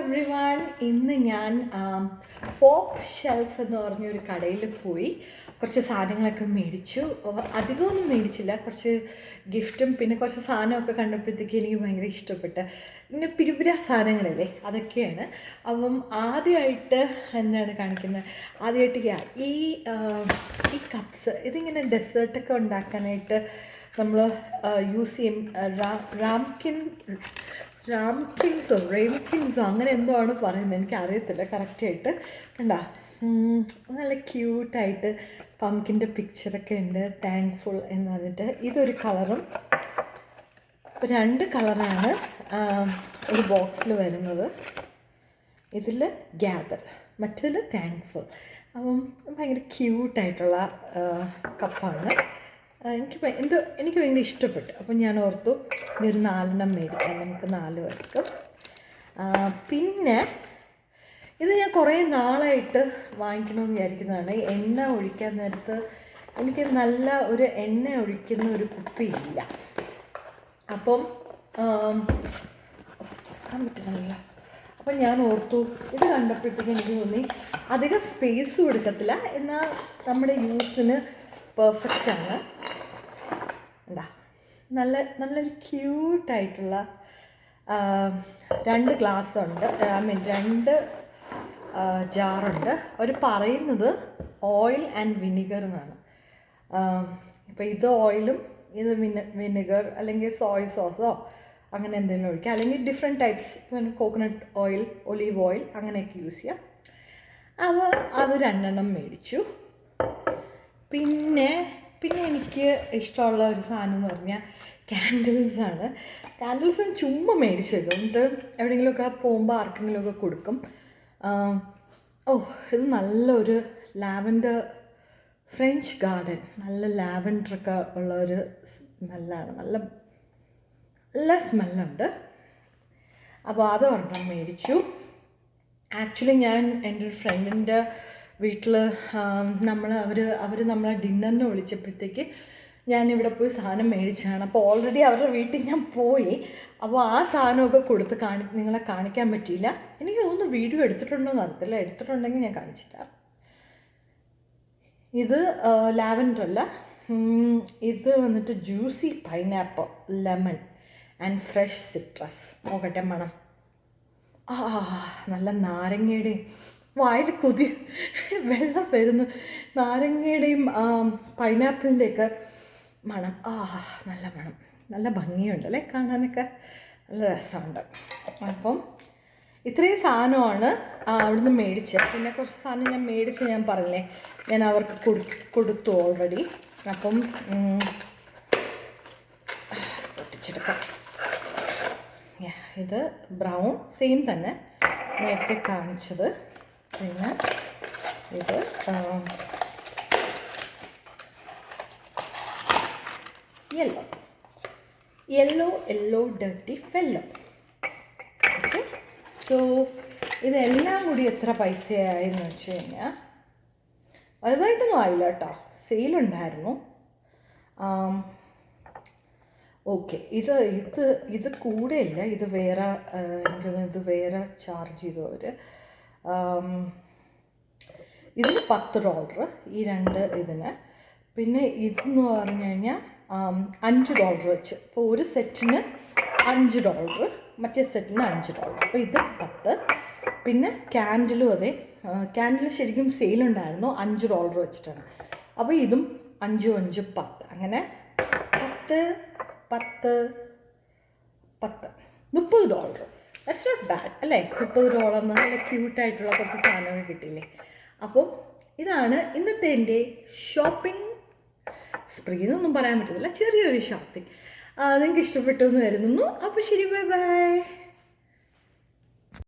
Everyone. ഇന്ന് ഞാൻ pop shelf എന്ന് പറഞ്ഞൊരു കടയിൽ പോയി കുറച്ച് സാധനങ്ങളൊക്കെ മേടിച്ചു. അധികമൊന്നും മേടിച്ചില്ല, കുറച്ച് ഗിഫ്റ്റും പിന്നെ കുറച്ച് സാധനമൊക്കെ കണ്ടപ്പോഴത്തേക്ക് എനിക്ക് ഭയങ്കര ഇഷ്ടപ്പെട്ട്. പിന്നെ പിരിപിര സാധനങ്ങളില്ലേ, അതൊക്കെയാണ്. അപ്പം ആദ്യമായിട്ട് എന്താണ് കാണിക്കുന്നത്, ആദ്യമായിട്ട് ഈ കപ്സ് ഇതിങ്ങനെ ഡെസേർട്ടൊക്കെ ഉണ്ടാക്കാനായിട്ട് നമ്മൾ യൂസ് ചെയ്യും. റെയിംകിൻസോ അങ്ങനെ എന്തോ ആണ് പറയുന്നത്, എനിക്കറിയത്തില്ല കറക്റ്റായിട്ട്. കണ്ടാ, നല്ല ക്യൂട്ടായിട്ട് പംകിൻ്റെ പിക്ചറൊക്കെ ഉണ്ട്. താങ്ക്ഫുൾ എന്ന് പറഞ്ഞിട്ട് ഇതൊരു കളറും, രണ്ട് കളറാണ് ഒരു ബോക്സിൽ വരുന്നത്. ഇതിൽ ഗ്യാദർ, മറ്റതിൽ താങ്ക്ഫുൾ. അപ്പം ഭയങ്കര ക്യൂട്ടായിട്ടുള്ള കപ്പാണ്. എനിക്ക് ഭയങ്കര ഇഷ്ടപ്പെട്ടു. അപ്പം ഞാൻ ഓർത്തു ഇതൊരു 4 മേടിക്കാം, നമുക്ക് 4 പേർക്ക്. പിന്നെ ഇത് ഞാൻ കുറേ നാളായിട്ട് വാങ്ങിക്കണമെന്ന് വിചാരിക്കുന്നതാണ്. എണ്ണ ഒഴിക്കാൻ നേരത്ത് എനിക്ക് നല്ല ഒരു എണ്ണ ഒഴിക്കുന്ന ഒരു കുപ്പിയില്ല. അപ്പം തുറക്കാൻ പറ്റുന്നില്ല. അപ്പം ഞാൻ ഓർത്തു, ഇത് കണ്ടപ്പോഴത്തേക്ക് എനിക്ക് തോന്നി അധികം സ്പേസും എടുക്കത്തില്ല, എന്നാൽ നമ്മുടെ യൂസിന് പെർഫെക്റ്റാണ്. എന്താ, നല്ലൊരു ക്യൂട്ടായിട്ടുള്ള 2 ഗ്ലാസ് ഉണ്ട്, രണ്ട് ജാറുണ്ട്. അവർ പറയുന്നത് ഓയിൽ ആൻഡ് വിനിഗർ എന്നാണ്. ഇപ്പോൾ ഇത് ഓയിലും ഇത് വിനെഗർ അല്ലെങ്കിൽ സോയ സോസോ അങ്ങനെ എന്തെങ്കിലും ഒഴിക്കുക, അല്ലെങ്കിൽ different types, coconut oil, olive oil അങ്ങനെയൊക്കെ യൂസ് ചെയ്യാം. അപ്പോൾ അത് 2 മേടിച്ചു. പിന്നെ എനിക്ക് ഇഷ്ടമുള്ള ഒരു സാധനം എന്ന് പറഞ്ഞാൽ ക്യാൻഡിൽസാണ്. ക്യാൻഡിൽസ് ചുമ്മാ മേടിച്ചു വെക്കും, എന്നിട്ട് എവിടെയെങ്കിലുമൊക്കെ പോകുമ്പോൾ ആർക്കെങ്കിലുമൊക്കെ കൊടുക്കും. ഇത് നല്ലൊരു ലാവൻഡർ, ഫ്രഞ്ച് ഗാർഡൻ, നല്ല ലാവൻഡറൊക്കെ ഉള്ള ഒരു സ്മെല്ലാണ്, നല്ല സ്മെല്ലുണ്ട്. അപ്പോൾ അത് ഒരെണ്ണം മേടിച്ചു. ആക്ച്വലി ഞാൻ എൻ്റെ ഒരു ഫ്രണ്ടിൻ്റെ വീട്ടിൽ അവർ നമ്മളെ ഡിന്നറിന് വിളിച്ചപ്പോഴത്തേക്ക് ഞാനിവിടെ പോയി സാധനം മേടിച്ചതാണ്. അപ്പോൾ ഓൾറെഡി അവരുടെ വീട്ടിൽ ഞാൻ പോയി. അപ്പോൾ ആ സാധനമൊക്കെ കൊടുത്ത് നിങ്ങളെ കാണിക്കാൻ പറ്റിയില്ല. എനിക്ക് തോന്നുന്നു വീഡിയോ എടുത്തിട്ടുണ്ടോ എന്ന് അറിയത്തില്ല, എടുത്തിട്ടുണ്ടെങ്കിൽ ഞാൻ കാണിച്ചില്ല. ഇത് ലാവൻഡർ അല്ല, ഇത് വന്നിട്ട് juicy pineapple, lemon and fresh citrus. നോക്കട്ടെ മണം. നല്ല നാരങ്ങയുടെയും, വായിൽ വെള്ളം വരുന്നു, നാരങ്ങയുടെയും പൈനാപ്പിളിൻ്റെയൊക്കെ മണം. നല്ല മണം, നല്ല ഭംഗിയുണ്ടല്ലേ കാണാനൊക്കെ, നല്ല രസമുണ്ട്. അപ്പം ഇത്രയും സാധനമാണ് അവിടുന്ന് മേടിച്ചത്. പിന്നെ കുറച്ച് സാധനം ഞാൻ പറഞ്ഞില്ലേ, ഞാൻ അവർക്ക് കൊടുത്തു ഓൾറെഡി. അപ്പം പൊട്ടിച്ചെടുക്കാം. ഇത് ബ്രൗൺ, സെയിം തന്നെ നേരത്തെ കാണിച്ചത്. പിന്നെ ഇത് yellow dirty fellow. Okay, so ഇതെല്ലാം കൂടി എത്ര പൈസയായെന്ന് വെച്ച് കഴിഞ്ഞാൽ വലുതായിട്ടൊന്നും ആയില്ല കേട്ടോ, സെയിലുണ്ടായിരുന്നു. ഓക്കെ, ഇത് കൂടെയല്ല, ഇത് വേറെ, എനിക്കൊന്ന് ഇത് വേറെ ചാർജ് ചെയ്തു അവർ. ഇതിന് $10 ഈ 2 ഇതിന്. പിന്നെ ഇതെന്ന് പറഞ്ഞു കഴിഞ്ഞാൽ $5 വെച്ച്. അപ്പോൾ ഒരു സെറ്റിന് $5, മറ്റേ സെറ്റിന് $5. അപ്പോൾ ഇത് 10. പിന്നെ ക്യാൻഡിലും അതെ, ക്യാൻഡിൽ ശരിക്കും സെയിലുണ്ടായിരുന്നു, $5 വെച്ചിട്ടാണ്. അപ്പോൾ ഇതും 5 5 10, അങ്ങനെ 10 $30. ദാറ്റ്സ് നോട്ട് ബാഡ് അല്ലേ? $30 നല്ല ക്യൂട്ടായിട്ടുള്ള കുറച്ച് സാധനങ്ങൾ കിട്ടിയില്ലേ. അപ്പോൾ ഇതാണ് ഇന്നത്തെ എൻ്റെ ഷോപ്പിംഗ് സ്പ്രീ എന്നൊന്നും പറയാൻ പറ്റത്തില്ല, ചെറിയൊരു ഷോപ്പിംഗ്. നിങ്ങൾക്ക് ഇഷ്ടപ്പെട്ടു എന്ന് കരുതുന്നു. അപ്പോൾ ശരി, ബൈ ബൈ.